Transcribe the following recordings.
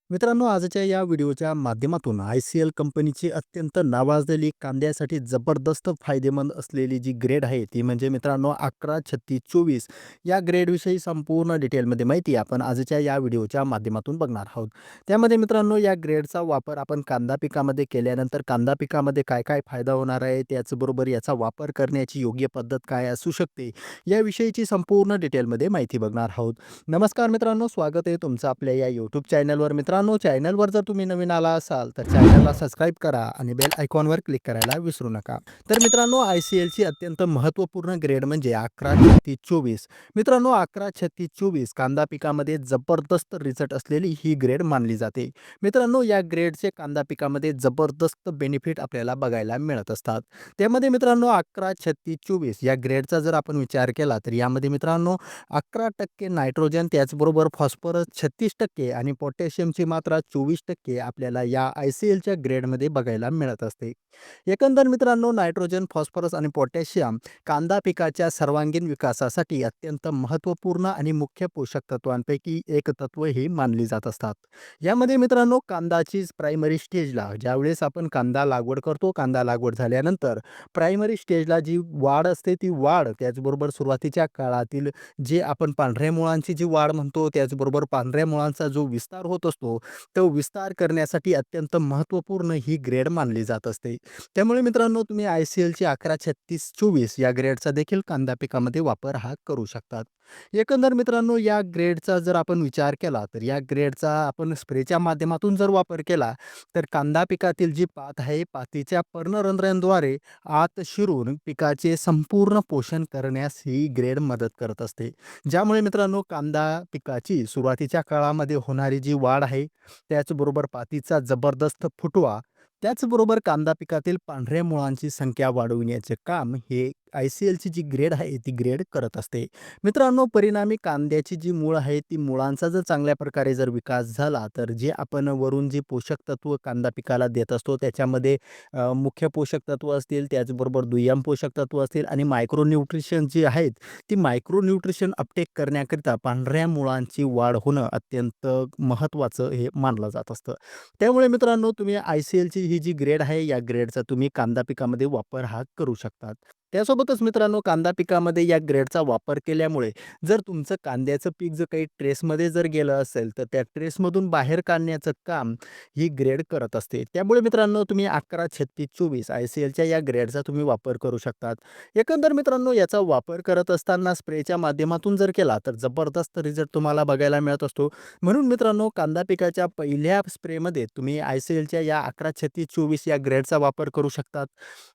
मित्रांनो, आजच्या या व्हिडिओच्या माध्यमातून आय-सी-एल कंपनीची अत्यंत नावाजलेली कांद्यासाठी जबरदस्त फायदेमंद असलेली जी ग्रेड आहे, ती म्हणजे मित्रांनो 11-36-24 या ग्रेडविषयी संपूर्ण डिटेलमध्ये माहिती आपण आजच्या या व्हिडिओच्या माध्यमातून बघणार आहोत. त्यामध्ये मित्रांनो, या ग्रेडचा वापर आपण कांदा पिकामध्ये केल्यानंतर कांदा पिकामध्ये काय-काय फायदा होणार आहे, त्याचबरोबर याचा वापर करण्याची योग्य पद्धत काय असू शकते, याविषयीची संपूर्ण डिटेलमध्ये माहिती बघणार आहोत. नमस्कार मित्रांनो, स्वागत आहे तुमचं आपल्या या यूट्यूब चॅनलवर. मित्रांनो, चॅनलवर जर तुम्ही नवीन आला असाल तर चॅनलला सबस्क्राईब करा आणि बेल आयकॉनवर क्लिक करायला विसरू नका. तर मित्रांनो, आय-सी-एलची अत्यंत महत्त्वपूर्ण ग्रेड म्हणजे 11-36-24. मित्रांनो, 11-36-24 कांदा पिकामध्ये जबरदस्त रिझल्ट असलेली ही ग्रेड मानली जाते. मित्रांनो, या ग्रेडचे कांदा पिकामध्ये जबरदस्त बेनिफिट आपल्याला बघायला मिळत असतात. त्यामध्ये मित्रांनो 11-36-24 या ग्रेडचा जर आपण विचार केला तर यामध्ये मित्रांनो 11% नायट्रोजन, त्याचबरोबर फॉस्फरस 36% आणि पोटॅशियमची मात्रा 24% आपल्याला या आय-सी-एलच्या ग्रेडमध्ये बघायला मिळत असते. एकंदर मित्रांनो, नायट्रोजन, फॉस्फरस आणि पोटॅशियम कांदा पिकाच्या सर्वांगीण विकासासाठी अत्यंत महत्त्वपूर्ण आणि मुख्य पोषक तत्वांपैकी एक तत्व ही मानली जात असतात. यामध्ये मित्रांनो, कांदाची प्रायमरी स्टेजला ज्यावेळेस आपण कांदा लागवड करतो, कांदा लागवड झाल्यानंतर प्रायमरी स्टेजला जी वाढ असते, ती वाढ त्याचबरोबर सुरुवातीच्या काळातील जे आपण पांढऱ्या मुळांची जी वाढ म्हणतो, त्याचबरोबर पांढऱ्या मुळांचा जो विस्तार होत असतो, तो विस्तार करण्यासाठी अत्यंत महत्त्वपूर्ण ही ग्रेड मानली जात असते. त्यामुळे मित्रांनो, तुम्ही आय-सी-एलची 11-36-24 या ग्रेडचा देखील कांदा पिकामध्ये वापर हा करू शकतात. एकंदर मित्रांनो, या ग्रेडचा जर आपण विचार केला, तर या ग्रेडचा आपण स्प्रेच्या माध्यमातून जर वापर केला, तर कांदा पिकातील जी पात आहे, पातीच्या पर्णरंध्रांद्वारे आत शिरून पिकाचे संपूर्ण पोषण करण्यास ही ग्रेड मदत करत असते. ज्यामुळे मित्रांनो, कांदा पिकाची सुरुवातीच्या काळामध्ये होणारी जी वाढ आहे, त्याचबरोबर पातीचा जबरदस्त फुटवा, त्याचबरोबर कांदा पिकातील पांढऱ्या मुळांची संख्या वाढविण्याचे काम हे आय-सी-एलची जी ग्रेड आहे, ती ग्रेड करत असते. मित्रांनो, परिणामी कांद्याची जी मूळ आहे, ती मुळांचा जर चांगल्या प्रकारे जर विकास झाला, तर जे आपण वरून जी पोषक तत्व कांदा पिकाला देत असतो, त्याच्यामध्ये मुख्य पोषक तत्व असतील, त्याचबरोबर दुय्यम पोषक तत्व असतील आणि मायक्रो न्यूट्रिशन जी आहेत, ती मायक्रो न्यूट्रिशन अपटेक करण्याकरिता पांढऱ्या मुळांची वाढ होणं अत्यंत महत्त्वाचं हे मानलं जात असतं. त्यामुळे मित्रांनो, तुम्ही आय-सी-एलची ही जी ग्रेड आहे, या ग्रेडचा तुम्ही कांदा पिकामध्ये वापर हा करू शकतात. त्यासोबतच मित्रांनो, कांदा पिकामध्ये या ग्रेडचा वापर केल्यामुळे जर तुमचं कांद्याचं पीक जर काही ट्रेसमध्ये जर गेलं असेल, तर त्या ट्रेसमधून बाहेर काढण्याचं काम ही ग्रेड करत असते. त्यामुळे मित्रांनो, तुम्ही 11-36-24 आय-सी-एलच्या या ग्रेडचा तुम्ही वापर करू शकतात. एकंदर मित्रांनो, याचा वापर करत असताना स्प्रेच्या माध्यमातून जर केला, तर जबरदस्त रिझल्ट तुम्हाला बघायला मिळत असतो. म्हणून मित्रांनो, कांदा पिकाच्या पहिल्या स्प्रेमध्ये तुम्ही आय-सी-एलच्या या 11-36-24 या ग्रेडचा वापर करू शकतात.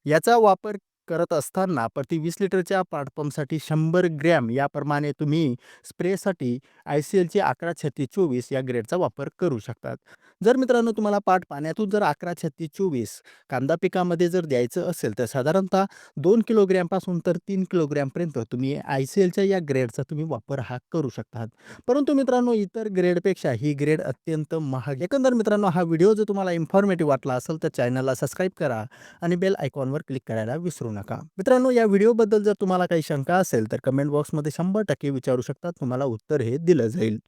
याचा वापर करत असताना प्रति 20 लिटरच्या पाट पंपसाठी 100 ग्रॅम याप्रमाणे तुम्ही स्प्रेसाठी आय-सी-एलची 11-36-24 या ग्रेडचा वापर करू शकतात. जर मित्रांनो, तुम्हाला पाट पाण्यातून जर 11-36-24 कांदा पिकामध्ये जर द्यायचं असेल, तर साधारणतः 2 किलोग्रॅमपासून तर 3 किलोग्रॅमपर्यंत तुम्ही आय-सी-एलच्या या ग्रेडचा तुम्ही वापर हा करू शकतात. परंतु मित्रांनो, इतर ग्रेडपेक्षा ही ग्रेड अत्यंत महाग. एकंदर मित्रांनो, हा व्हिडिओ जर तुम्हाला इन्फॉर्मेटिव्ह वाटला असेल, तर चॅनलला सबस्क्राईब करा आणि बेल आयकॉनवर क्लिक करायला विसरू नका. मित्रांनो, या व्हिडिओबद्दल जर तुम्हाला काही शंका असेल, तर कमेंट बॉक्समध्ये 100% विचारू शकता. तुम्हाला उत्तर हे दिलं जाईल.